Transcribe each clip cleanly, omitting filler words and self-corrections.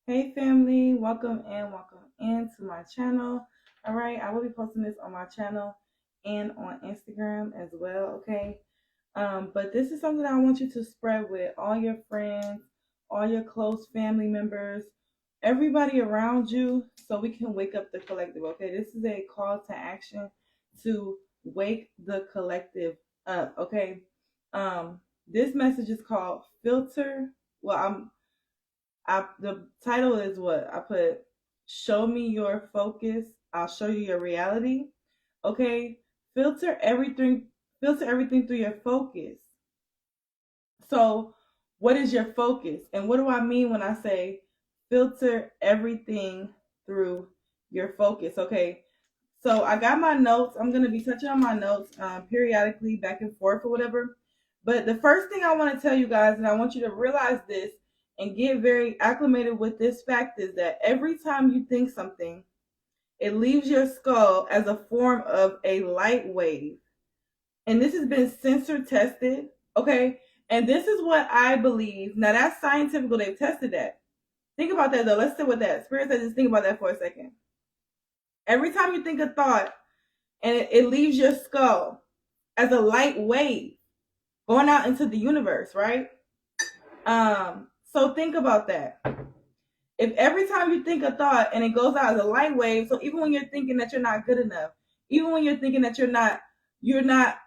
Hey family, welcome into my channel. All right, I will be posting this on my channel and on Instagram as well. Okay, but this is something I want you to spread with all your friends, all your close family members, everybody around you, so we can wake up the collective. Okay, this is a call to action to wake the collective up. Okay, this message is called filter. Well, the title is what I put. Show me your focus. I'll show you your reality. Okay. Filter everything. Filter everything through your focus. So, what is your focus? And what do I mean when I say filter everything through your focus? Okay. So I got my notes. I'm gonna be touching on my notes periodically, back and forth or whatever. But the first thing I want to tell you guys, and I want you to realize this and get very acclimated with this fact, is that every time you think something, it leaves your skull as a form of a light wave. And this has been sensor tested, okay? And this is what I believe. Now that's scientific, they've tested that. Think about that though. Let's sit with that. Spirit says just think about that for a second. Every time you think a thought and it leaves your skull as a light wave going out into the universe, right? So think about that. If every time you think a thought and it goes out as a light wave, so even when you're thinking that you're not good enough, even when you're thinking that you're not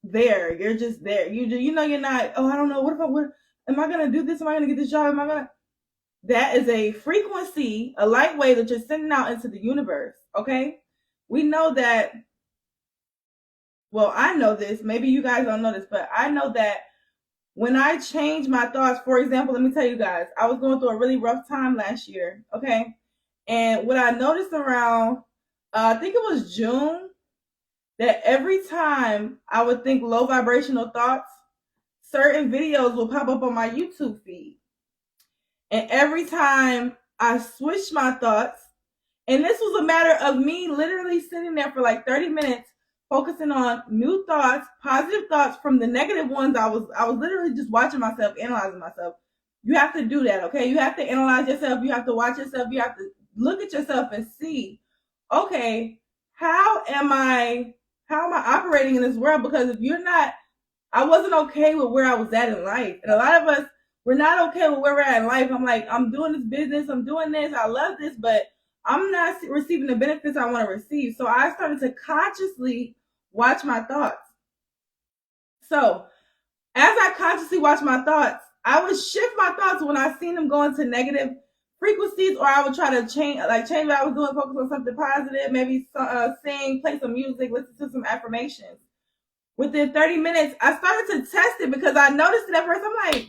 there, you're just there. You know you're not. Oh, I don't know. What am I gonna do this? Am I gonna get this job? Am I gonna? That is a frequency, a light wave that you're sending out into the universe. Okay, we know that. Well, I know this. Maybe you guys don't know this, but I know that when I change my thoughts, for example, let me tell you guys, I was going through a really rough time last year, okay? And what I noticed around, I think it was June, that every time I would think low vibrational thoughts, certain videos will pop up on my YouTube feed. And every time I switched my thoughts, and this was a matter of me literally sitting there for like 30 minutes focusing on new thoughts, positive thoughts from the negative ones. I was literally just watching myself, analyzing myself. You have to do that, okay? You have to analyze yourself, you have to watch yourself, you have to look at yourself and see, okay, how am I operating in this world? Because if you're not, I wasn't okay with where I was at in life. And a lot of us, we're not okay with where we're at in life. I'm like, I'm doing this business, I'm doing this, I love this, but I'm not receiving the benefits I want to receive. So I started to consciously watch my thoughts. So as I consciously watch my thoughts, I would shift my thoughts when I seen them go into negative frequencies, or I would try to change what I was doing, focus on something positive, maybe sing, play some music, listen to some affirmations. Within 30 minutes, I started to test it because I noticed it at first. I'm like,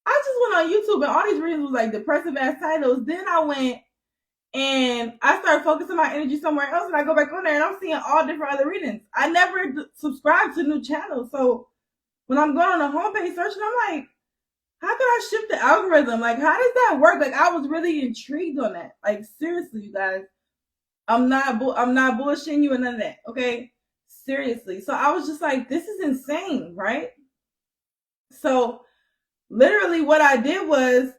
I just went on YouTube and all these readings was like depressive ass titles. Then I went and I started focusing my energy somewhere else, and I go back on there and I'm seeing all different other readings. I never subscribed to new channels, so when I'm going on the homepage searching, I'm like, how can I shift the algorithm? Like, how does that work? Like, I was really intrigued on that. Like, seriously, you guys, I'm not bullshitting you and none of that. Okay, seriously. So I was just like, this is insane, right? So literally, what I did was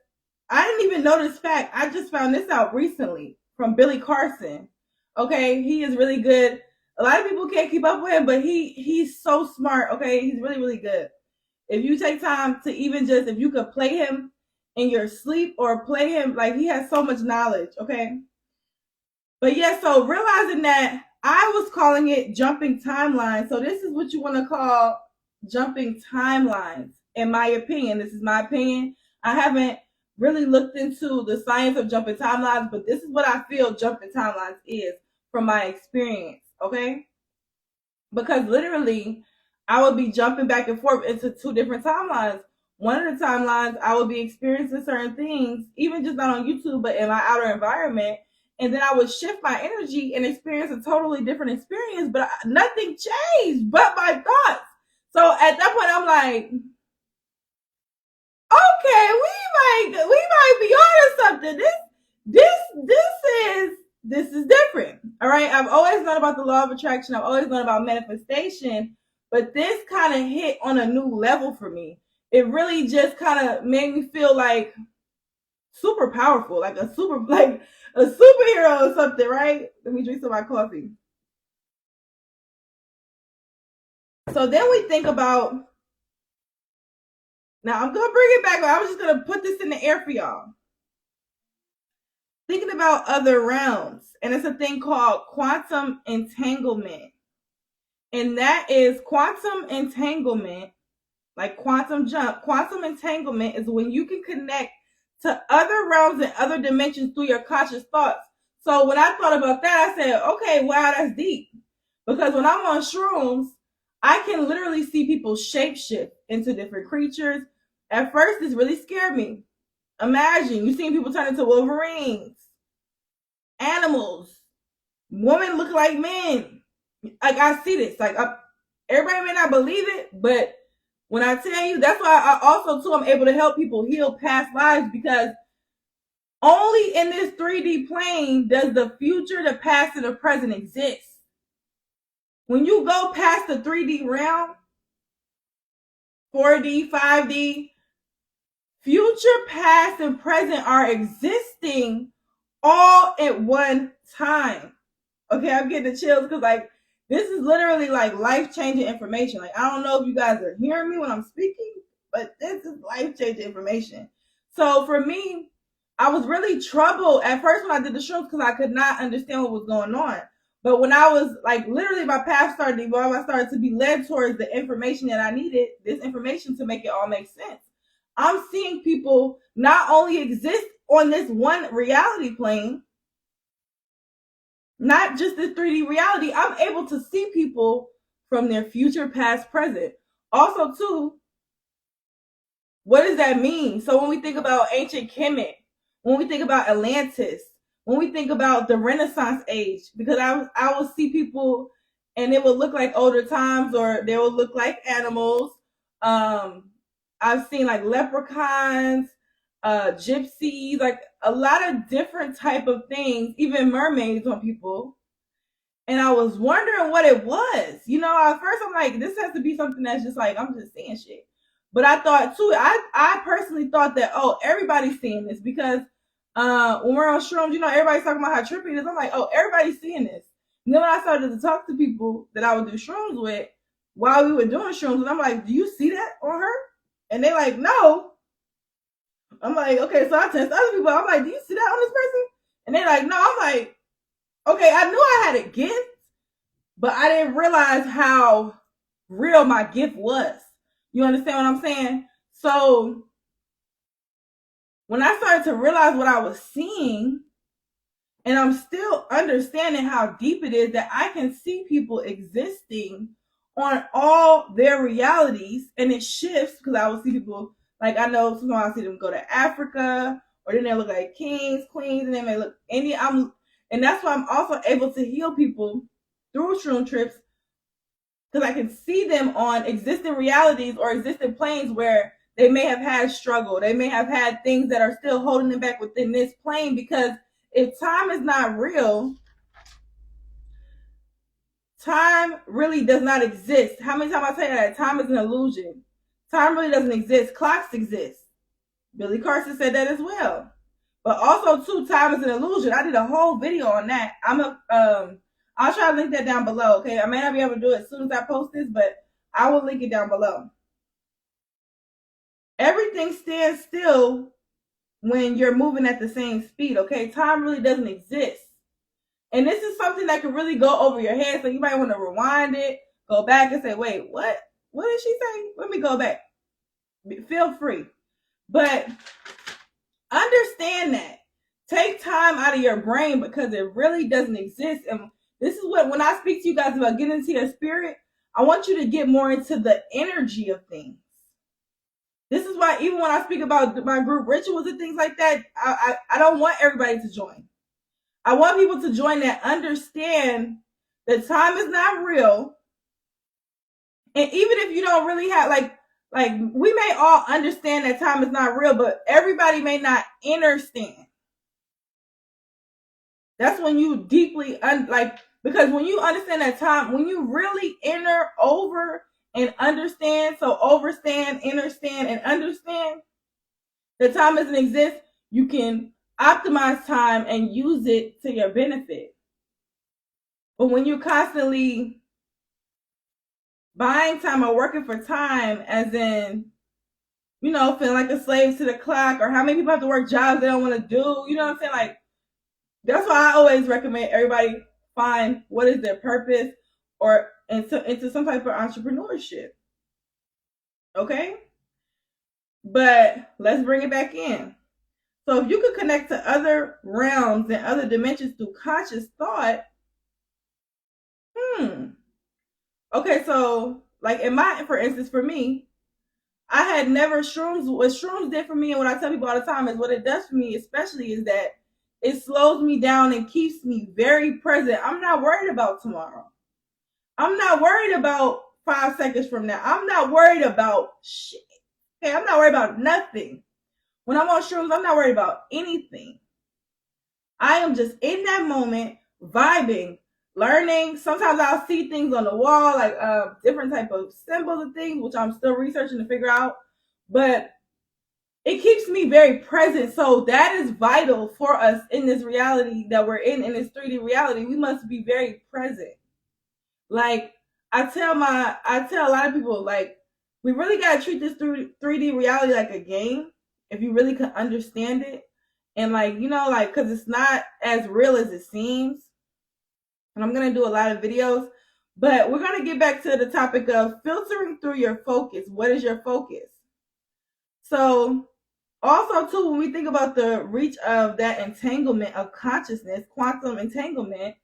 I didn't even know this fact. I just found this out recently from Billy Carson. Okay, he is really good. A lot of people can't keep up with him, but he's so smart. Okay, he's really really good. If you take time to even just if you could play him in your sleep or play him, like he has so much knowledge. Okay, but yeah, so realizing that I was calling it jumping timelines. So this is what you want to call jumping timelines, in my opinion. This is my opinion. I haven't really looked into the science of jumping timelines, but this is what I feel jumping timelines is from my experience, okay? Because literally, I would be jumping back and forth into two different timelines. One of the timelines, I would be experiencing certain things, even just not on YouTube, but in my outer environment. And then I would shift my energy and experience a totally different experience, but nothing changed but my thoughts. So at that point, I'm like, okay, we might be on to something. This is different. All right. I've always known about the law of attraction. I've always known about manifestation, but this kind of hit on a new level for me. It really just kind of made me feel like super powerful, like a superhero or something, right? Let me drink some of my coffee. So then we think about, now I'm gonna bring it back, but I was just gonna put this in the air for y'all. Thinking about other realms, and it's a thing called quantum entanglement. And that is quantum entanglement, like quantum jump. Quantum entanglement is when you can connect to other realms and other dimensions through your conscious thoughts. So when I thought about that, I said, okay, wow, that's deep. Because when I'm on shrooms, I can literally see people shapeshift into different creatures. At first, this really scared me. Imagine you seeing people turn into Wolverines, animals, women look like men. Like, I see this. Like, everybody may not believe it, but when I tell you, that's why I also too I'm able to help people heal past lives, because only in this 3D plane does the future, the past, and the present exist. When you go past the 3D realm, 4D, 5D, future, past, and present are existing all at one time. Okay, I'm getting the chills because, like, this is literally like life-changing information. Like, I don't know if you guys are hearing me when I'm speaking, but this is life-changing information. So for me, I was really troubled at first when I did the shrooms because I could not understand what was going on. But when I was like, literally my path started to evolve, I started to be led towards the information that I needed, this information, to make it all make sense. I'm seeing people not only exist on this one reality plane, not just this 3D reality, I'm able to see people from their future, past, present. Also, too, what does that mean? So when we think about ancient Kemet, when we think about Atlantis, when we think about the Renaissance age, because I will see people and it will look like older times, or they will look like animals. I've seen like leprechauns, gypsies, like a lot of different type of things, even mermaids on people. And I was wondering what it was. You know, at first I'm like, this has to be something that's just like, I'm just seeing shit. But I thought too, I personally thought that, oh, everybody's seeing this, because when we're on shrooms, you know, everybody's talking about how trippy it is. I'm like, oh, everybody's seeing this. And then when I started to talk to people that I would do shrooms with while we were doing shrooms, and I'm like, do you see that on her? And they like, no. I'm like, okay, so I test other people. I'm like, do you see that on this person? And they're like, no. I'm like, okay, I knew I had a gift, but I didn't realize how real my gift was. You understand what I'm saying? So when I started to realize what I was seeing, and I'm still understanding how deep it is that I can see people existing on all their realities, and it shifts because I will see people, like, I know sometimes I see them go to Africa, or then they look like kings, queens, and they may look Indian. And that's why I'm also able to heal people through shroom trips, because I can see them on existing realities or existing planes where they may have had struggle. They may have had things that are still holding them back within this plane, because if time is not real, time really does not exist. How many times I say that? Time is an illusion. Time really doesn't exist. Clocks exist. Billy Carson said that as well. But also, too, time is an illusion. I did a whole video on that. I'll try to link that down below. Okay, I may not be able to do it as soon as I post this, but I will link it down below. Everything stands still when you're moving at the same speed. Okay, time really doesn't exist. And this is something that can really go over your head. So you might want to rewind it, go back and say, wait, what? What did she say? Let me go back. Feel free. But understand that. Take time out of your brain, because it really doesn't exist. And this is what, when I speak to you guys about getting into your spirit, I want you to get more into the energy of things. This is why even when I speak about my group rituals and things like that, I don't want everybody to join. I want people to join that understand that time is not real. And even if you don't really have, like we may all understand that time is not real, but everybody may not understand. That's when you deeply, because when you understand that time, when you really enter over and understand, so overstand, understand, and understand that time doesn't exist, you can optimize time and use it to your benefit. But when you're constantly buying time or working for time, as in, feeling like a slave to the clock, or how many people have to work jobs they don't want to do, you know what I'm saying? Like, that's why I always recommend everybody find what is their purpose, or into some type of entrepreneurship. Okay? But let's bring it back in. So if you could connect to other realms and other dimensions through conscious thought, okay, so like for instance, for me, I had never shrooms. What shrooms did for me, and what I tell people all the time is what it does for me, especially, is that it slows me down and keeps me very present. I'm not worried about tomorrow. I'm not worried about 5 seconds from now. I'm not worried about shit. Okay, I'm not worried about nothing. When I'm on shrooms, I'm not worried about anything. I am just in that moment, vibing, learning. Sometimes I'll see things on the wall, like different type of symbols and things, which I'm still researching to figure out. But it keeps me very present. So that is vital for us in this reality that we're in this 3D reality. We must be very present. Like, I tell a lot of people, like, we really got to treat this 3D reality like a game, if you really can understand it. And like, because it's not as real as it seems. And I'm going to do a lot of videos, but we're going to get back to the topic of filtering through your focus. What is your focus? So also too, when we think about the reach of that entanglement of consciousness, quantum entanglement,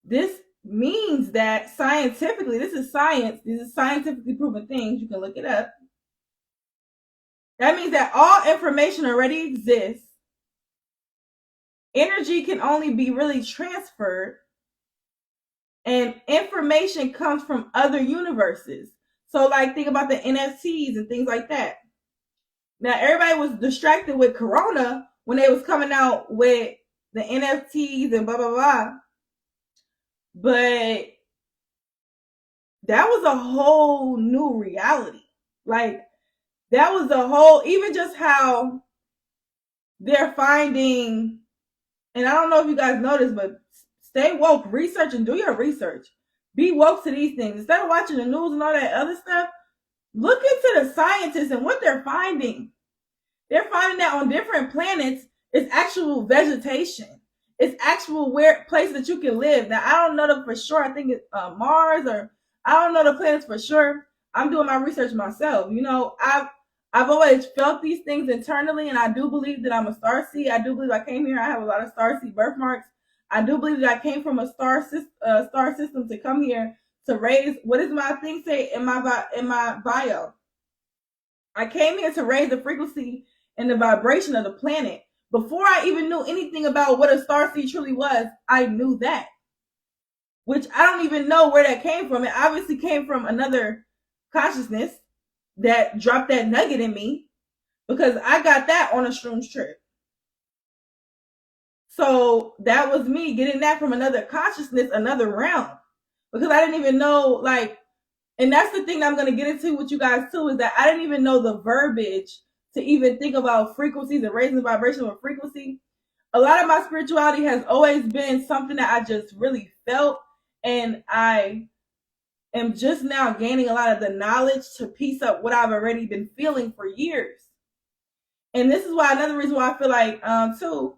this means that scientifically, this is science, these are scientifically proven things, you can look it up. That means that all information already exists. Energy can only be really transferred, and information comes from other universes. So like, think about the NFTs and things like that. Now, everybody was distracted with Corona when they was coming out with the NFTs and blah, blah, blah. But that was a whole new reality. Like, that was a whole, even just how they're finding, and I don't know if you guys noticed, but stay woke, research and do your research. Be woke to these things. Instead of watching the news and all that other stuff, look into the scientists and what they're finding. They're finding that on different planets, it's actual vegetation. It's actual places that you can live. Now, I don't know them for sure. I think it's Mars, or I don't know the planets for sure. I'm doing my research myself. I've always felt these things internally, and I do believe that I'm a starseed. I do believe I came here. I have a lot of starseed birthmarks. I do believe that I came from a star system to come here to raise. What does my thing say in my bio? I came here to raise the frequency and the vibration of the planet. Before I even knew anything about what a starseed truly was, I knew that. Which I don't even know where that came from. It obviously came from another consciousness that dropped that nugget in me, because I got that on a shrooms trip. So that was me getting that from another consciousness, another realm. Because I didn't even know, like, and that's the thing that I'm going to get into with you guys too, is that I didn't even know the verbiage to even think about frequencies and raising the vibration of a frequency. A lot of my spirituality has always been something that I just really felt, and I am just now gaining a lot of the knowledge to piece up what I've already been feeling for years. And this is why, another reason why I feel like too,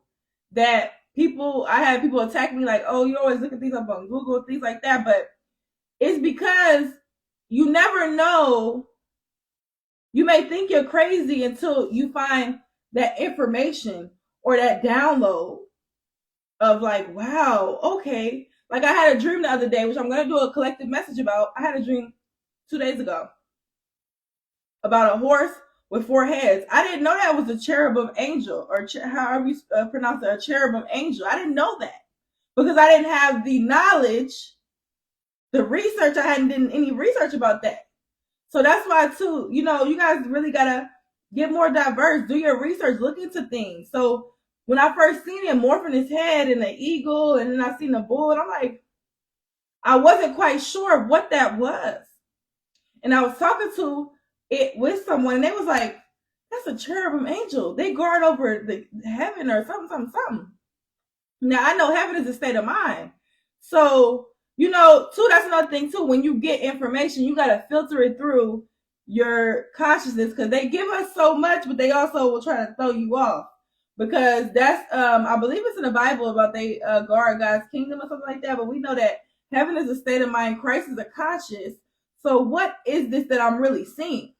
that I had people attack me like, oh, you always look at things up on Google, things like that, but it's because you never know. You may think you're crazy until you find that information or that download of like, wow, okay. Like, I had a dream the other day, which I'm going to do a collective message about. I had a dream 2 days ago about a horse with 4 heads. I didn't know that was a cherubim angel, or however you pronounce it, a cherubim angel. I didn't know that because I didn't have the knowledge, the research. I hadn't done any research about that. So that's why too, you guys really gotta get more diverse. Do your research, look into things. So when I first seen him morphing his head in an eagle, and then I seen a bull, and I'm like, I wasn't quite sure of what that was. And I was talking to it with someone, and they was like, That's a cherubim angel. They guard over the heaven or something. Now I know heaven is a state of mind. So, too, that's another thing too. When you get information, you gotta filter it through your consciousness, because they give us so much, but they also will try to throw you off. Because that's I believe it's in the Bible about they guard God's kingdom or something like that. But we know that heaven is a state of mind, Christ is a conscious. So what is this that I'm really seeing?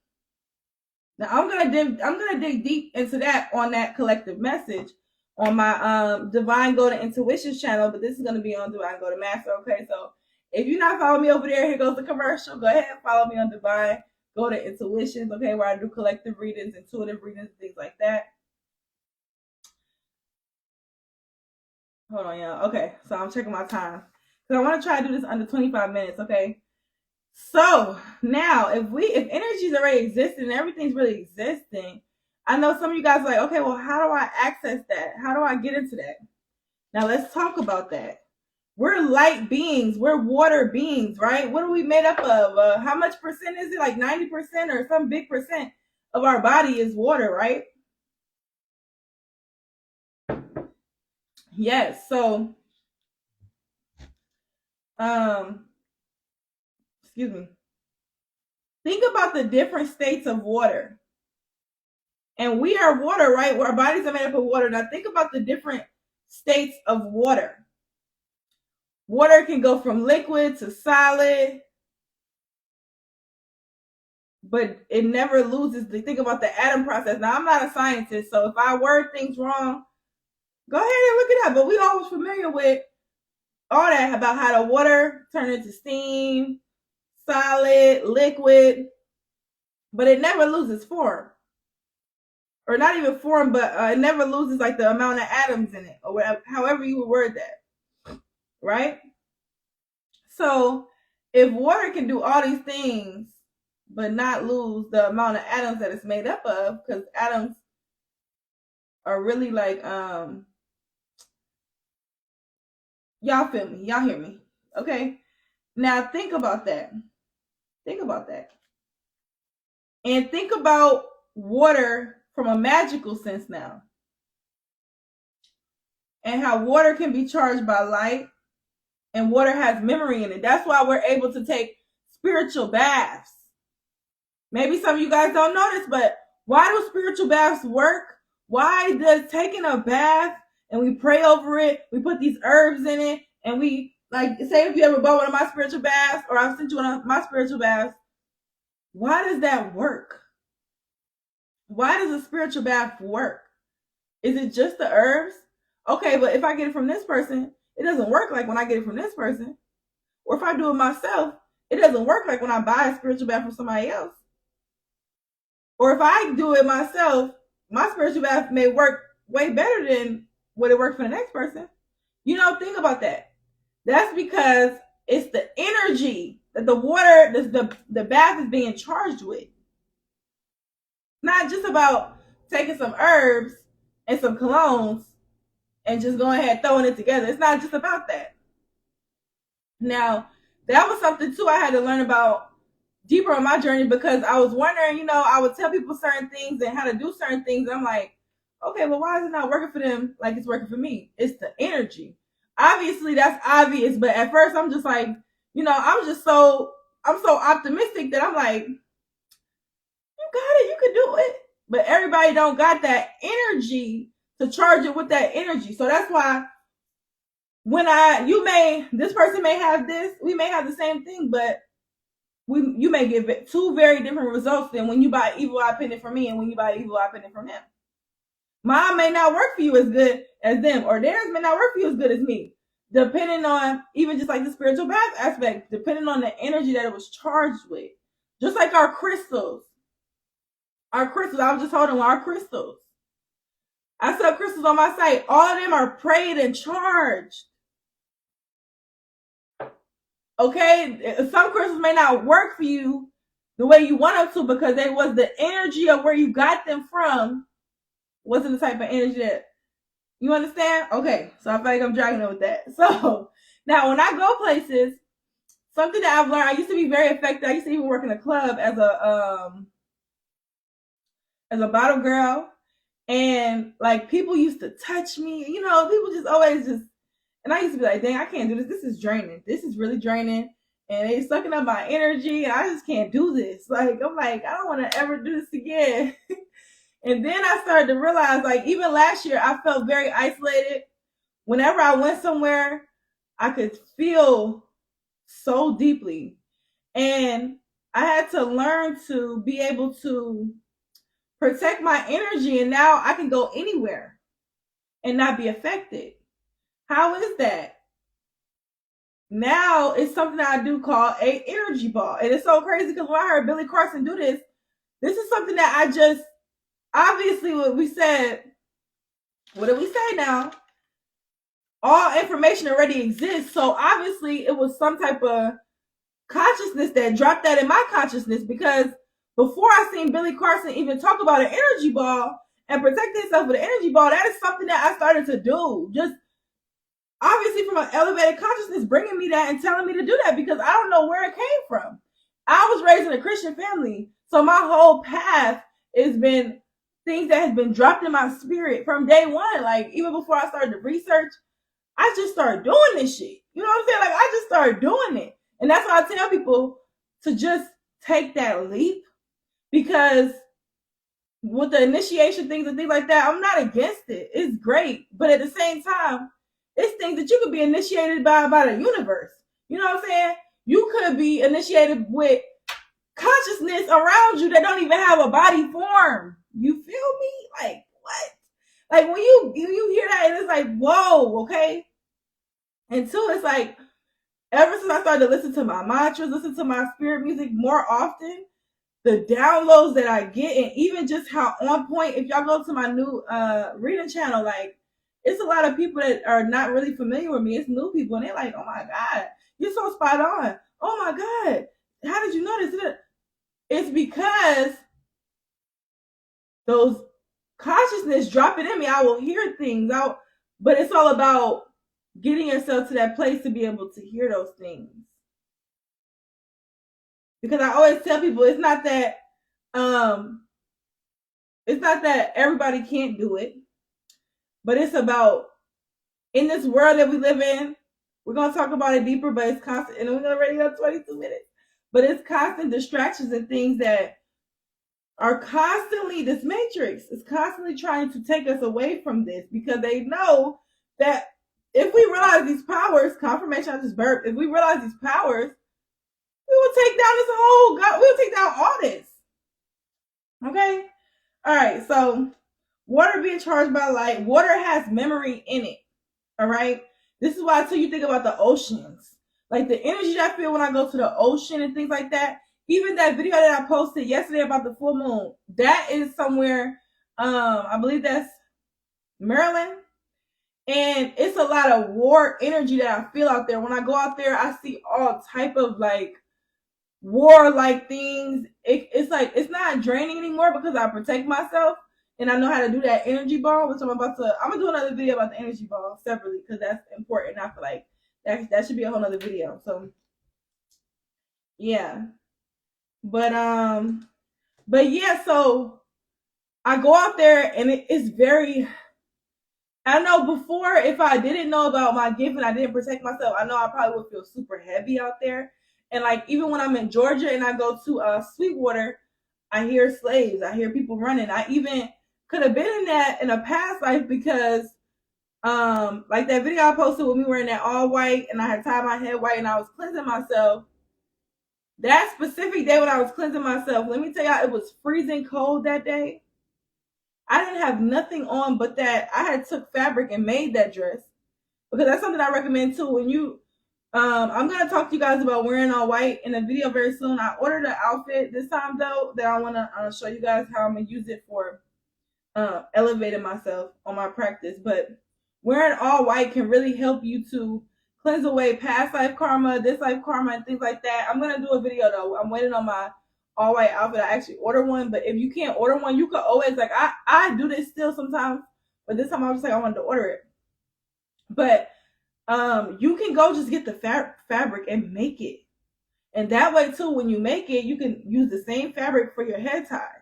Now I'm gonna dig deep into that on that collective message on my Divine Go to Intuition channel, but this is gonna be on Divine Go to Master. Okay, so if you're not following me over there, here goes the commercial. Go ahead and follow me on Divine Go to Intuitions, okay, where I do collective readings, intuitive readings, things like that. Hold on, y'all. Okay, so I'm checking my time because I want to try to do this under 25 minutes. Okay. So now, if energy is already existing and everything's really existing, I know some of you guys are like, okay, well, how do I access that? How do I get into that? Now let's talk about that. We're light beings. We're water beings, right? What are we made up of? How much percent is it? Like 90% or some big percent of our body is water, right? Yes. So, excuse me. Think about the different states of water. And we are water, right? Our bodies are made up of water. Now think about the different states of water. Water can go from liquid to solid, but it never loses. Think about the atom process. Now I'm not a scientist, so if I word things wrong, go ahead and look it up. But we always familiar with all that about how the water turns into steam, solid, liquid, but it never loses form. Or not even form, but it never loses like the amount of atoms in it, or whatever, however you would word that, right? So if water can do all these things, but not lose the amount of atoms that it's made up of, because atoms are really like, y'all feel me, y'all hear me, okay? Now think about that. Think about that. And think about water from a magical sense now. And how water can be charged by light, and water has memory in it. That's why we're able to take spiritual baths. Maybe some of you guys don't know this, but why do spiritual baths work? Why does taking a bath and we pray over it, we put these herbs in it, and we, like, say if you ever bought one of my spiritual baths, or I've sent you one of my spiritual baths, why does that work? Why does a spiritual bath work? Is it just the herbs? Okay, but if I get it from this person, it doesn't work like when I get it from this person. Or if I do it myself, it doesn't work like when I buy a spiritual bath from somebody else. Or if I do it myself, my spiritual bath may work way better than what it worked for the next person. Think about that. That's because it's the energy that the water, the bath is being charged with. Not just about taking some herbs and some colognes and just going ahead throwing it together. It's not just about that. Now, that was something too I had to learn about deeper on my journey, because I was wondering, I would tell people certain things and how to do certain things. I'm like, okay, well, why is it not working for them like it's working for me? It's the energy. Obviously, that's obvious, but at first I'm just like, I'm so optimistic that I'm like, you got it, you can do it. But everybody don't got that energy to charge it with that energy. So that's why when this person may have this, we may have the same thing, but you may get two very different results than when you buy evil eye pendant from me and when you buy evil eye pendant from them. Mine may not work for you as good as them, or theirs may not work for you as good as me, depending on, even just like the spiritual bath aspect, depending on the energy that it was charged with. Just like our crystals. I was just holding our crystals. I sell crystals on my site. All of them are prayed and charged. Okay, some crystals may not work for you the way you want them to, because it was the energy of where you got them from wasn't the type of energy that, you understand? Okay, so I feel like I'm dragging it with that. So now when I go places, something that I've learned, I used to be very effective. I used to even work in a club as a as a bottle girl, and like people used to touch me. You know, people just always just, and I used to be like, dang, I can't do this. This is draining. This is really draining. And it's sucking up my energy. And I just can't do this. Like, I'm like, I don't want to ever do this again. And then I started to realize, like, even last year, I felt very isolated. Whenever I went somewhere, I could feel so deeply. And I had to learn to be able to protect my energy. And now I can go anywhere and not be affected. How is that? Now it's something that I do call a energy ball. And it's so crazy because when I heard Billy Carson do this is something that I just, obviously what we said, what did we say now? All information already exists. So obviously it was some type of consciousness that dropped that in my consciousness, because before I seen Billy Carson even talk about an energy ball and protect himself with an energy ball, that is something that I started to do. Just obviously from an elevated consciousness bringing me that and telling me to do that, because I don't know where it came from. I was raised in a Christian family, so my whole path has been things that has been dropped in my spirit from day one. Like even before I started to research, I just started doing this shit. You know what I'm saying? Like I just started doing it. And that's why I tell people to just take that leap, because with the initiation things and things like that, I'm not against it. It's great. But at the same time, it's things that you could be initiated by the universe. You know what I'm saying? You could be initiated with consciousness around you that don't even have a body form. You feel me? Like what? Like when you hear that and it's like, whoa, okay. And two, it's like ever since I started to listen to my mantras, listen to my spirit music more often, the downloads that I get, and even just how on point, if y'all go to my new reading channel, like it's a lot of people that are not really familiar with me. It's new people, and they're like, oh my God, you're so spot on. Oh my God, how did you know this? It's because those consciousness drop it in me. I will hear things out, but it's all about getting yourself to that place to be able to hear those things. Because I always tell people it's not that everybody can't do it, but it's about, in this world that we live in, we're gonna talk about it deeper, but it's constant, and we're already got 22 minutes. But it's constant distractions and things that are constantly, this matrix is constantly trying to take us away from this, because they know that if we realize these powers, confirmation I just burped, if we realize these powers, we will take down this whole, we'll take down all this. Okay? All right, so water being charged by light, water has memory in it. All right? This is why until you think about the oceans, like the energy that I feel when I go to the ocean and things like that. Even that video that I posted yesterday about the full moon, that is somewhere, I believe that's Maryland. And it's a lot of war energy that I feel out there. When I go out there, I see all type of like war-like things. It's like, it's not draining anymore because I protect myself and I know how to do that energy ball, which I'm gonna do another video about the energy ball separately, because that's important. I feel like that should be a whole nother video. So yeah. But yeah, so I go out there and it's very, I know before, if I didn't know about my gift and I didn't protect myself, I know I probably would feel super heavy out there. And like even when I'm in Georgia and I go to Sweetwater, I hear slaves, I hear people running. I even could have been in that in a past life, because like that video I posted with me wearing that all white and I had tied my head white and I was cleansing myself. That specific day when I was cleansing myself, let me tell y'all, it was freezing cold that day. I didn't have nothing on but that. I had took fabric and made that dress, because that's something I recommend too. When you, I'm gonna talk to you guys about wearing all white in a video very soon. I ordered an outfit this time though that I want to show you guys how I'm gonna use it for elevating myself on my practice. But wearing all white can really help you to cleanse away past life karma, this life karma, and things like that. I'm gonna do a video though. I'm waiting on my all white outfit. I actually ordered one, but if you can't order one, you could always, like, I do this still sometimes, but this time I was just like, I wanted to order it. But you can go just get the fabric and make it, and that way too, when you make it, you can use the same fabric for your head tie.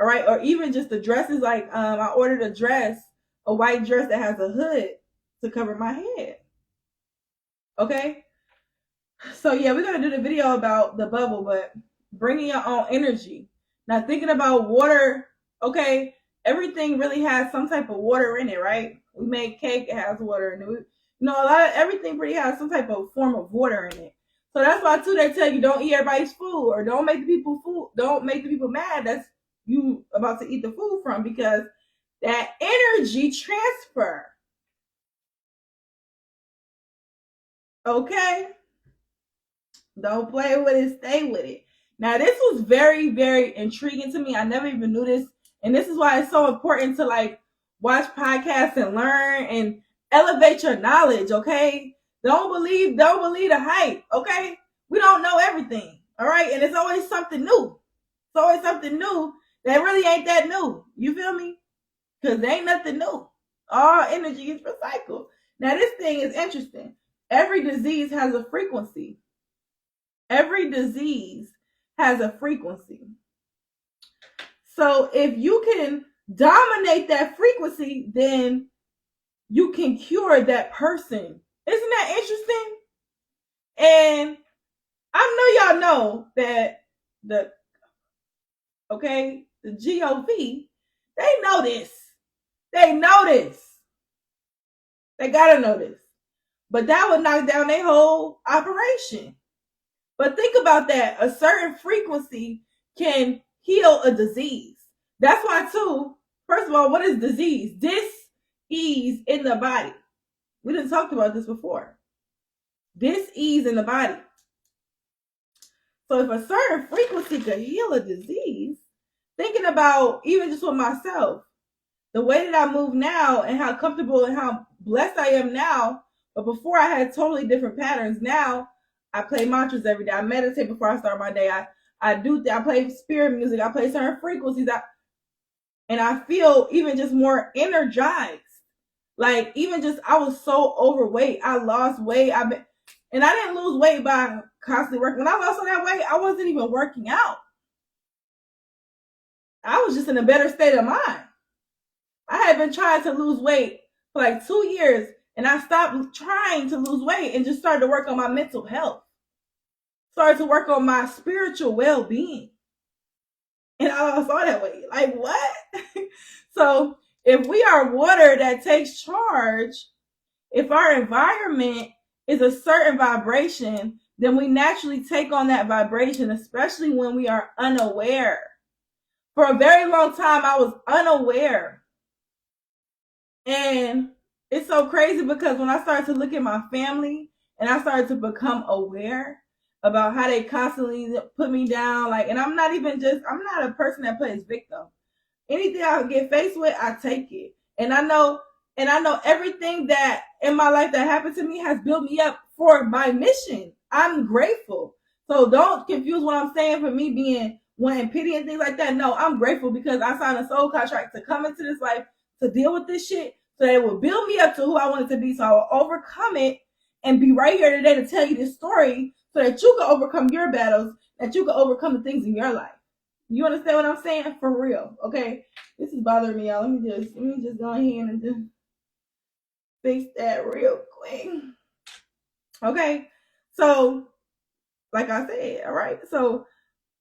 All right. Or even just the dresses. Like I ordered a dress, a white dress that has a hood to cover my head. Okay. So yeah, we're gonna do the video about the bubble, but bringing your own energy. Now thinking about water, okay, everything really has some type of water in it, right? We make cake, it has water in it. A lot of everything pretty has some type of form of water in it. So that's why too they tell you don't eat everybody's food or don't make the people mad that's you about to eat the food from, because that energy transfer. Okay? Don't play with it, stay with it. Now, this was very, very intriguing to me. I never even knew this. And this is why it's so important to like watch podcasts and learn and elevate your knowledge, okay? Don't believe the hype, okay? We don't know everything, all right? And it's always something new. It's always something new that really ain't that new. You feel me? Because there ain't nothing new. All energy is recycled. Now, this thing is interesting. Every disease has a frequency. Every disease has a frequency. So if you can dominate that frequency, then you can cure that person. Isn't that interesting? And I know y'all know that the GOV, they know this. They know this. They gotta know this. But that would knock down their whole operation. But think about that. A certain frequency can heal a disease. That's why, too, first of all, what is disease? Dis-ease in the body. We didn't talk about this before. Dis-ease in the body. So if a certain frequency could heal a disease, thinking about even just with myself, the way that I move now and how comfortable and how blessed I am now, but before I had totally different patterns. Now I play mantras every day. I meditate before I start my day. I play spirit music. I play certain frequencies. And I feel even just more energized. Like even just I was so overweight. I lost weight. And I didn't lose weight by constantly working. When I lost all that weight, I wasn't even working out. I was just in a better state of mind. I had been trying to lose weight for like 2 years, and I stopped trying to lose weight and just started to work on my mental health. Started to work on my spiritual well-being. And I lost all that weight. Like, what? So if we are water that takes charge, if our environment is a certain vibration, then we naturally take on that vibration, especially when we are unaware. For a very long time, I was unaware. And it's so crazy because when I started to look at my family and I started to become aware about how they constantly put me down, like, and I'm not a person that plays victim. Anything I get faced with, I take it. And I know everything that in my life that happened to me has built me up for my mission. I'm grateful. So don't confuse what I'm saying for me being wanting pity and things like that. No, I'm grateful because I signed a soul contract to come into this life to deal with this shit so that it will build me up to who I wanted to be, so I will overcome it and be right here today to tell you this story so that you can overcome your battles, that you can overcome the things in your life. You understand what I'm saying? For real, okay? This is bothering me, y'all. Let me just go ahead and just fix that real quick. Okay, so like I said, all right. So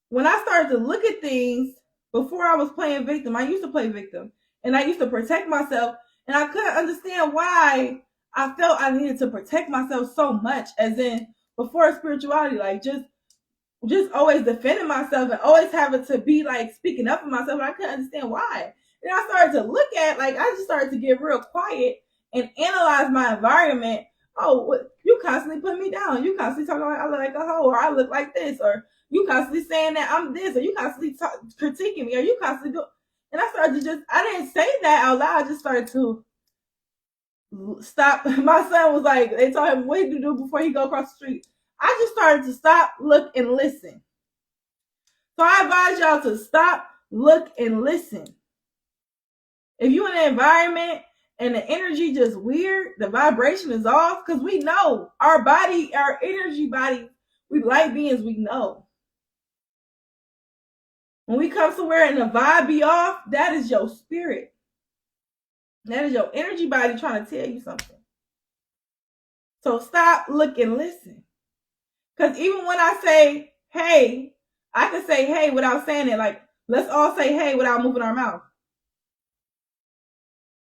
when I started to look at things before I was playing victim, I used to play victim and I used to protect myself, and I couldn't understand why I felt I needed to protect myself so much, as in before spirituality, like just always defending myself and always having to be like speaking up for myself. And I couldn't understand why. Then I started to look at, like, I just started to get real quiet and analyze my environment. Oh, you constantly put me down. You constantly talking like I look like a hoe, or I look like this, or you constantly saying that I'm this, or you constantly critiquing me, or you constantly do. And I started to I didn't say that out loud. I just started to stop. My son was like, they told him what to do before he go across the street. I just started to stop, look, and listen. So I advise y'all to stop, look, and listen. If you're in an environment and the energy just weird, the vibration is off, because we know our body, our energy body, we light beings, we know. When we come somewhere and the vibe be off, that is your spirit. That is your energy body trying to tell you something. So stop, look, and listen. Because even when I say, hey, I can say, hey, without saying it. Like, let's all say, hey, without moving our mouth.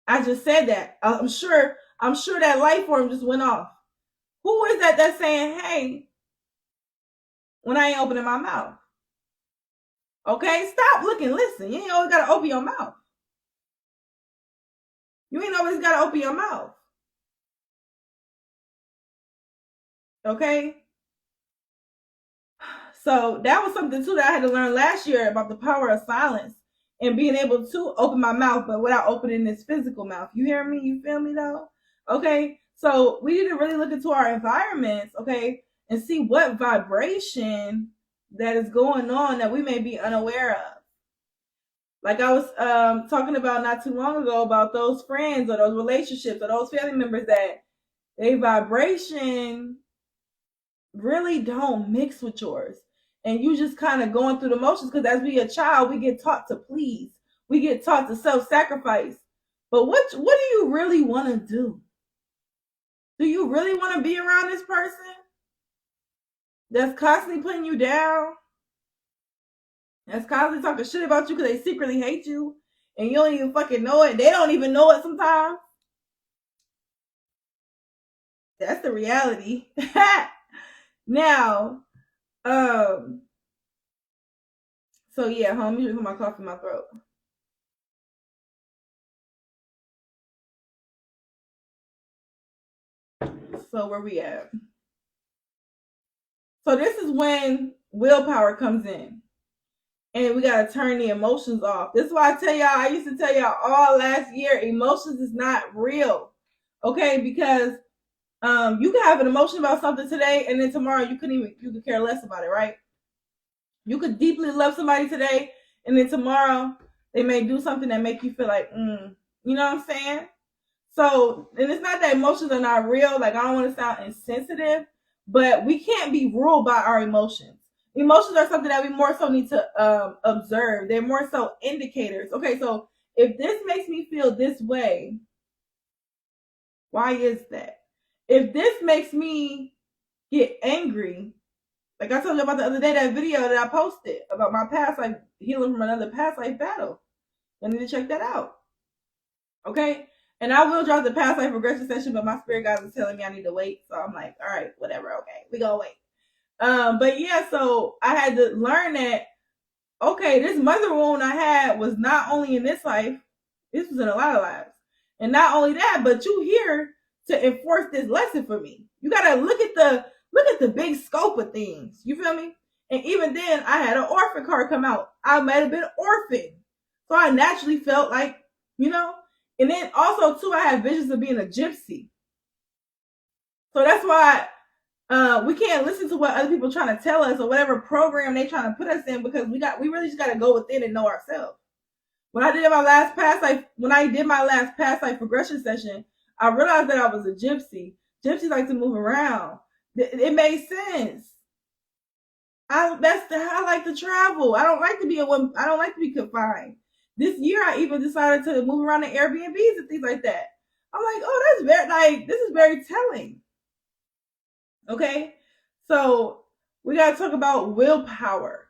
I just said that. I'm sure that light form just went off. Who is that that's saying, hey, when I ain't opening my mouth? Okay, stop, look, and listen. You ain't always got to open your mouth. You ain't always got to open your mouth. Okay? So that was something too that I had to learn last year about the power of silence and being able to open my mouth, but without opening this physical mouth. You hear me? You feel me though? Okay. So we need to really look into our environments, okay, and see what vibration that is going on that we may be unaware of. Like I was talking about not too long ago about those friends or those relationships or those family members that they vibration really don't mix with yours. And you just kind of going through the motions because as we a child, we get taught to please. We get taught to self-sacrifice. But what do you really want to do? Do you really want to be around this person that's constantly putting you down? That's constantly talking shit about you because they secretly hate you and you don't even fucking know it. They don't even know it sometimes. That's the reality. Now, so yeah, homie, drinking my coffee in my throat. So where we at? So this is when willpower comes in. And we gotta turn the emotions off. This is why I used to tell y'all all last year, emotions is not real. Okay, because you can have an emotion about something today and then tomorrow you could care less about it, right? You could deeply love somebody today and then tomorrow they may do something that make you feel like, you know what I'm saying? So, and it's not that emotions are not real. Like, I don't want to sound insensitive, but we can't be ruled by our emotions. Emotions are something that we more so need to observe. They're more so indicators. Okay, so if this makes me feel this way, why is that? If this makes me get angry, like I told you about the other day, that video that I posted about my past life, healing from another past life battle. I need to check that out. Okay? And I will drop the past life regression session, but my spirit guides is telling me I need to wait. So I'm like, all right, whatever, okay, we gonna wait. But yeah, so I had to learn that, okay, this mother wound I had was not only in this life, this was in a lot of lives. And not only that, but you here to enforce this lesson for me. You gotta look at the big scope of things. You feel me? And even then I had an orphan card come out. I might have been orphaned. So I naturally felt like, you know, and then also too, I had visions of being a gypsy. So that's why we can't listen to what other people trying to tell us or whatever program they trying to put us in because we really just got to go within and know ourselves. When I did my last past life progression session, I realized that I was a gypsy. Gypsies like to move around. It made sense. I like to travel. I don't like to be I don't like to be confined. This year, I even decided to move around in Airbnbs and things like that. I'm like, oh, this is very telling. Okay, so we got to talk about willpower.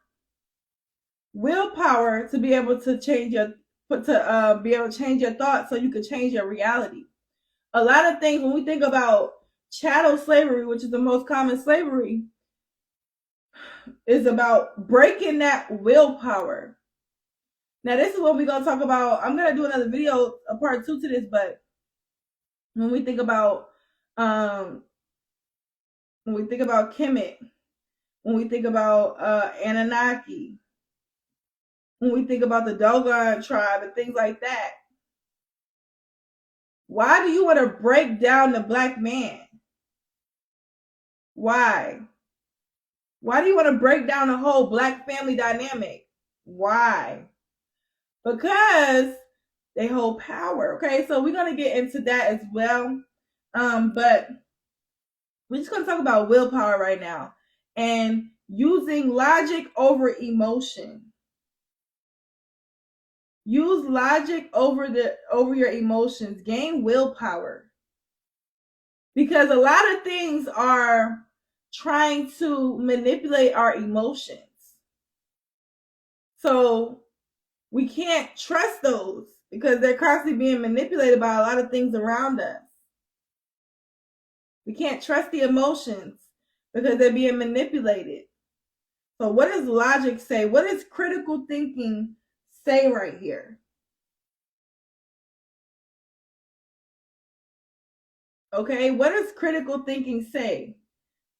Willpower to be able to be able to change your thoughts so you can change your reality. A lot of things when we think about chattel slavery, which is the most common slavery, is about breaking that willpower. Now, this is what we're gonna talk about. I'm gonna do another video, a part 2 to this, but when we think about Kemet, when we think about Anunnaki, when we think about the Dogon tribe and things like that, why do you want to break down the black man? Why? Why do you want to break down the whole black family dynamic? Why? Because they hold power. Okay, so we're gonna get into that as well. But we're just gonna talk about willpower right now and using logic over emotion. Use logic over your emotions. Gain willpower. Because a lot of things are trying to manipulate our emotions. So we can't trust those because they're constantly being manipulated by a lot of things around us. We can't trust the emotions because they're being manipulated. So what does logic say? What does critical thinking say right here? Okay, what does critical thinking say?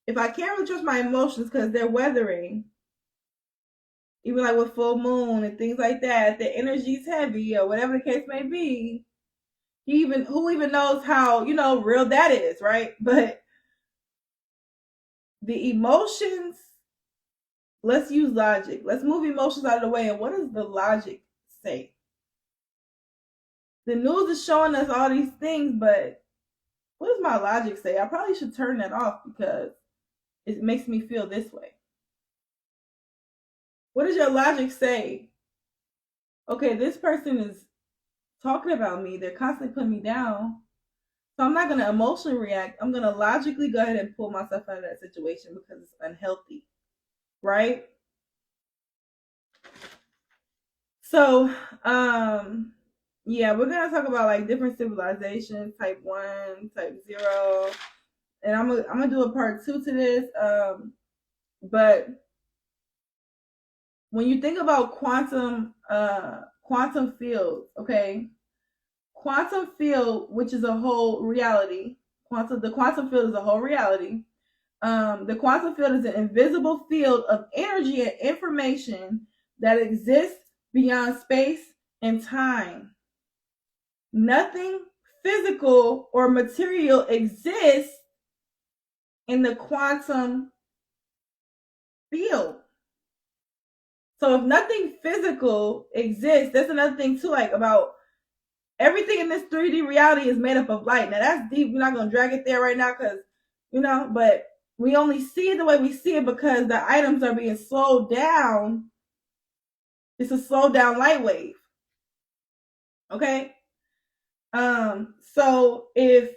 If I can't really trust my emotions because they're weathering, even like with full moon and things like that, the energy's heavy or whatever the case may be, who even knows how, real that is, right? But the emotions, let's use logic. Let's move emotions out of the way. And what does the logic say? The news is showing us all these things, but what does my logic say? I probably should turn that off because it makes me feel this way. What does your logic say? Okay, this person is talking about me. They're constantly putting me down. So I'm not going to emotionally react. I'm going to logically go ahead and pull myself out of that situation because it's unhealthy. Right? So, yeah, we're going to talk about like different civilizations, type 1, type 0. And I'm going to do a part 2 to this. But when you think about quantum fields, okay? Quantum field, which is a whole reality. The quantum field is a whole reality. The quantum field is an invisible field of energy and information that exists beyond space and time. Nothing physical or material exists in the quantum field. So if nothing physical exists, that's another thing too, like about everything in this 3D reality is made up of light. Now that's deep. We're not going to drag it there right now because, but we only see it the way we see it because the items are being slowed down. It's a slowed down light wave. Okay? So if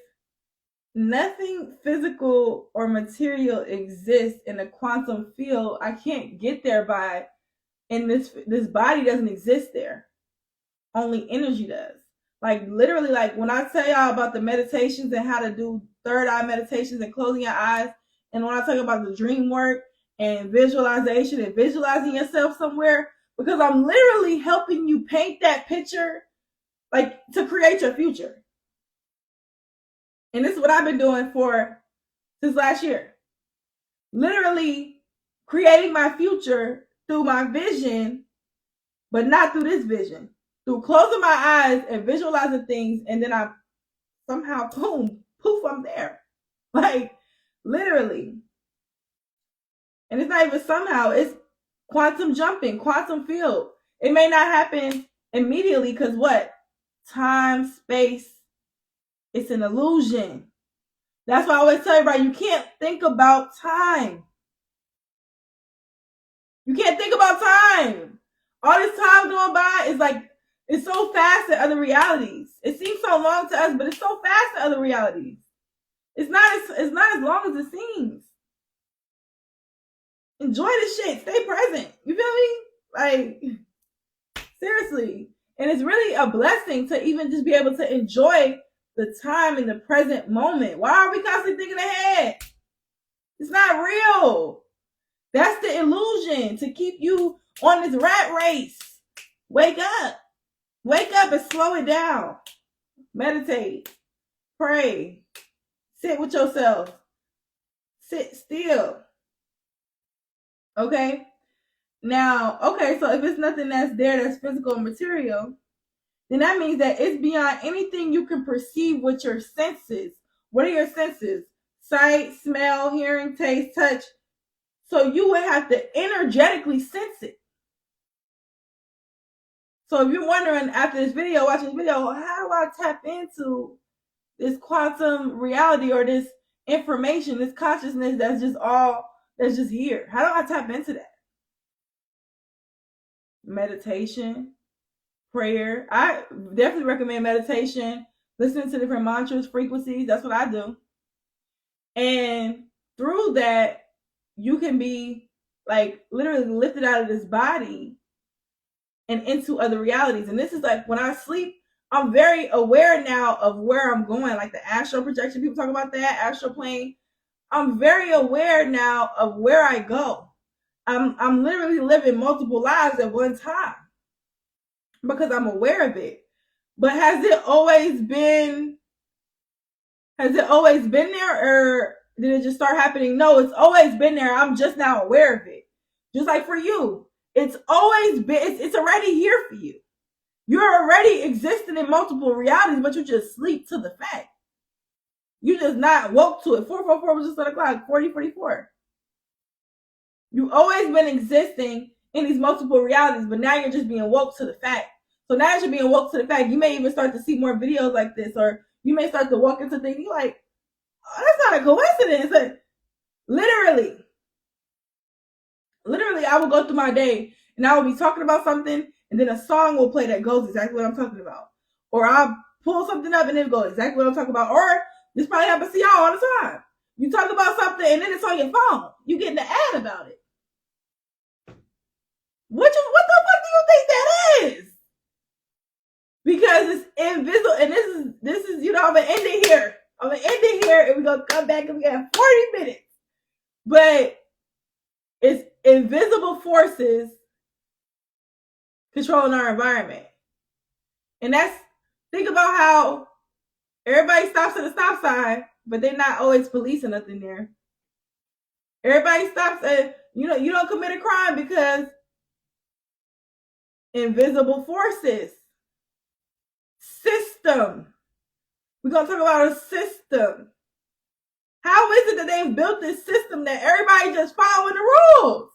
nothing physical or material exists in a quantum field, I can't get there and this body doesn't exist there. Only energy does. Like literally, like when I tell y'all about the meditations and how to do third eye meditations and closing your eyes, and when I talk about the dream work and visualization and visualizing yourself somewhere, because I'm literally helping you paint that picture, like to create your future. And this is what I've been doing since last year. Literally creating my future through my vision, but not through this vision. Through closing my eyes and visualizing things, and then I somehow, boom, poof, I'm there. Like, literally. And it's not even somehow, it's quantum jumping, quantum field. It may not happen immediately because what? Time, space, it's an illusion. That's why I always tell everybody, you can't think about time. You can't think about time. All this time going by is like, it's so fast in other realities. It seems so long to us, but it's so fast in other realities. It's not as long as it seems. Enjoy the shit. Stay present. You feel me? Like, seriously. And it's really a blessing to even just be able to enjoy the time in the present moment. Why are we constantly thinking ahead? It's not real. That's the illusion to keep you on this rat race. Wake up. Wake up and slow it down. Meditate. Pray. Sit with yourself. Sit still. Okay? Now, okay, so if it's nothing that's there that's physical and material, then that means that it's beyond anything you can perceive with your senses. What are your senses? Sight, smell, hearing, taste, touch. So you would have to energetically sense it. So if you're wondering after this video, watching this video, how do I tap into this quantum reality or this information, this consciousness that's just here? How do I tap into that? Meditation, prayer. I definitely recommend meditation, listening to different mantras, frequencies. That's what I do. And through that, you can be like literally lifted out of this body and into other realities. And this is like when I sleep, I'm very aware now of where I'm going, like the astral projection. People talk about that, astral plane. I'm very aware now of where I go. I'm literally living multiple lives at one time because I'm aware of it. But has it always been there, or did it just start happening? No, it's always been there. I'm just now aware of it. Just like for you, it's always been, it's already here for you. You're already existing in multiple realities, but you just sleep to the fact. You just not woke to it. 444 was just on the clock. 4044. You've always been existing in these multiple realities, but now you're just being woke to the fact. So now that you're being woke to the fact, you may even start to see more videos like this, or you may start to walk into things. You're like, oh, that's not a coincidence. Like, literally, I will go through my day and I will be talking about something, and then a song will play that goes exactly what I'm talking about. Or I'll pull something up and it will go exactly what I'm talking about. Or this probably happens to y'all all the time. You talk about something and then it's on your phone. You get an ad about it. What the fuck do you think that is? Because it's invisible, and this is I'm gonna end it here. I'm gonna end it here, and we're gonna come back and we got 40 minutes. But it's invisible forces controlling our environment. And think about how everybody stops at a stop sign, but they're not always policing nothing there. Everybody stops at, you don't commit a crime because invisible forces. System. We're going to talk about a system. How is it that they've built this system that everybody just following the rules?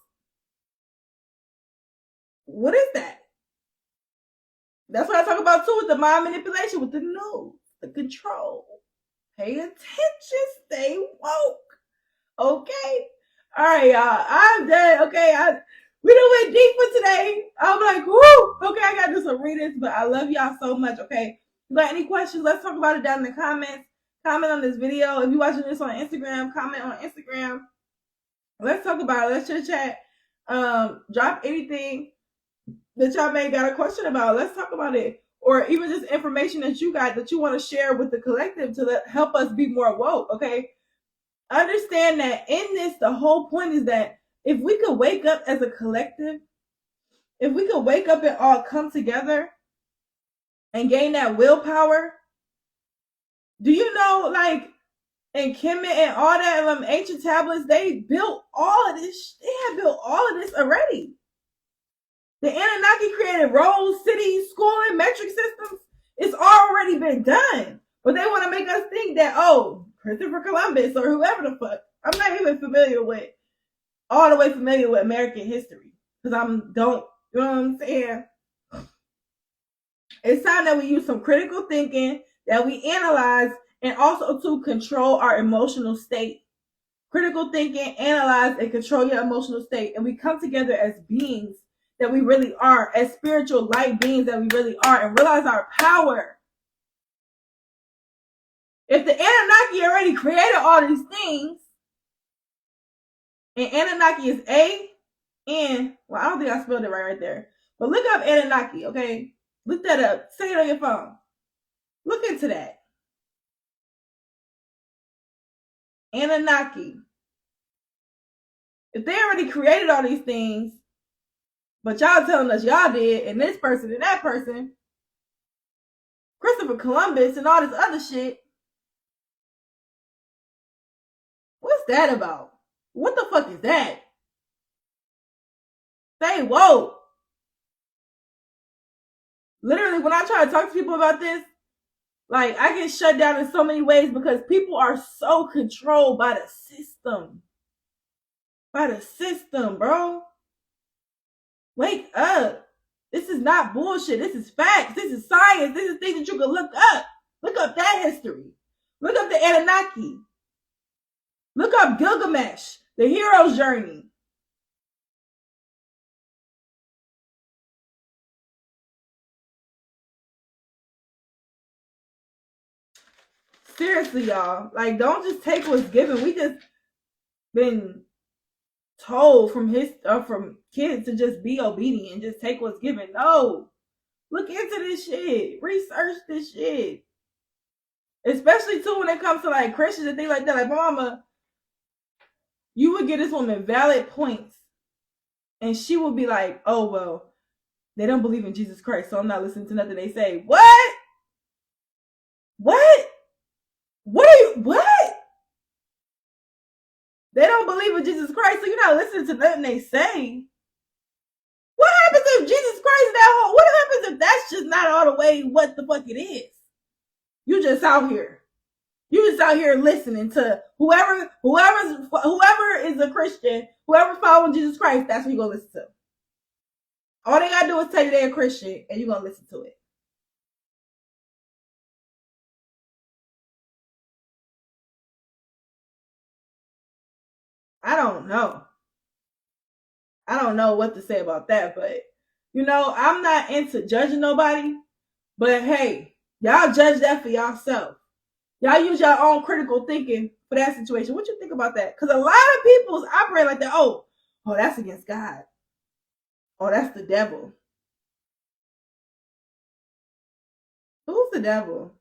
What is that? That's what I talk about too, with the mind manipulation, with the news, the control. Pay attention, stay woke. Okay? All right, y'all. I'm done. Okay, we done went deep for today. I'm like, whoo. Okay, I got to do some readings, but I love y'all so much. Okay, if you got any questions, let's talk about it down in the comments. Comment on this video. If you're watching this on Instagram, comment on Instagram. Let's talk about it. Let's chit chat. Drop anything that y'all may got a question about. Let's talk about it. Or even just information that you got that you want to share with the collective to help us be more woke. Okay. Understand that in this, the whole point is that if we could wake up as a collective, if we could wake up and all come together and gain that willpower, do you know, like in Kemet and all that ancient tablets, they built all of this. They had built all of this already. The Anunnaki created roads, cities, schooling, metric systems. It's already been done. But they want to make us think that, oh, Christopher Columbus or whoever the fuck. I'm not even all the way familiar with American history. Because you know what I'm saying? It's time that we use some critical thinking, that we analyze, and also to control our emotional state. Critical thinking, analyze, and control your emotional state. And we come together as beings that we really are, as spiritual light beings that we really are, and realize our power. If the Anunnaki already created all these things, and Anunnaki is well, I don't think I spelled it right there. But look up Anunnaki, okay? Look that up. Say it on your phone. Look into that. Anunnaki. If they already created all these things, but y'all telling us y'all did, and this person and that person, Christopher Columbus and all this other shit, what's that about? What the fuck is that? Say whoa. Literally, when I try to talk to people about this, like, I get shut down in so many ways because people are so controlled by the system. By the system, bro. Wake up. This is not bullshit. This is facts. This is science. This is things that you can look up. Look up that history. Look up the Anunnaki. Look up Gilgamesh, the hero's journey. Seriously, y'all. Like, don't just take what's given. We just been told from kids to just be obedient and just take what's given. No. Look into this shit. Research this shit. Especially too when it comes to like Christians and things like that. Like, mama, you would give this woman valid points. And she would be like, oh well, they don't believe in Jesus Christ, so I'm not listening to nothing they say. What? What? What? They don't believe in Jesus Christ, so you're not listening to nothing they say. What happens if Jesus Christ is that whole? What happens if that's just not all the way what the fuck it is? You just out here. You just out here listening to whoever is a Christian, whoever's following Jesus Christ, that's what you're gonna listen to. All they gotta do is tell you they're a Christian and you're gonna listen to it. I don't know. I don't know what to say about that, but I'm not into judging nobody. But hey, y'all judge that for yourself. Y'all use your own critical thinking for that situation. What you think about that? Because a lot of people operate like that. Oh, that's against God. Oh, that's the devil. Who's the devil?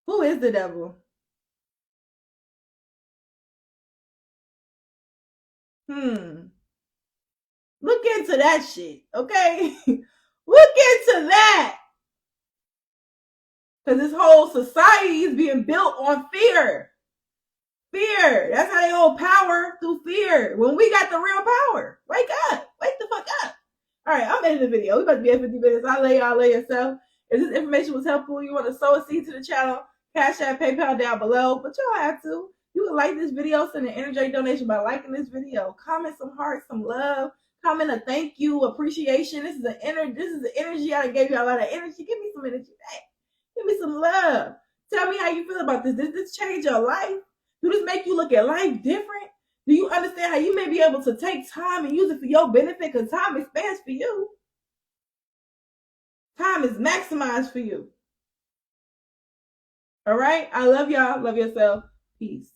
Who is the devil? Look into that shit, okay? Look into that. Because this whole society is being built on fear. Fear. That's how they hold power, through fear. When we got the real power. Wake up. Wake the fuck up. All right, I'm ending the video. We about to be at 50 minutes. I'll lay yourself. If this information was helpful, you want to sow a seed to the channel, Cash App, PayPal down below. But you don't have to. You can like this video, send an energetic donation by liking this video. Comment some hearts, some love. Comment a thank you, appreciation. This is the energy. I gave you a lot of energy. Give me some energy back. Give me some love. Tell me how you feel about this. Does this change your life? Do this make you look at life different? Do you understand how you may be able to take time and use it for your benefit? Because time expands for you. Time is maximized for you. All right? I love y'all. Love yourself. Peace.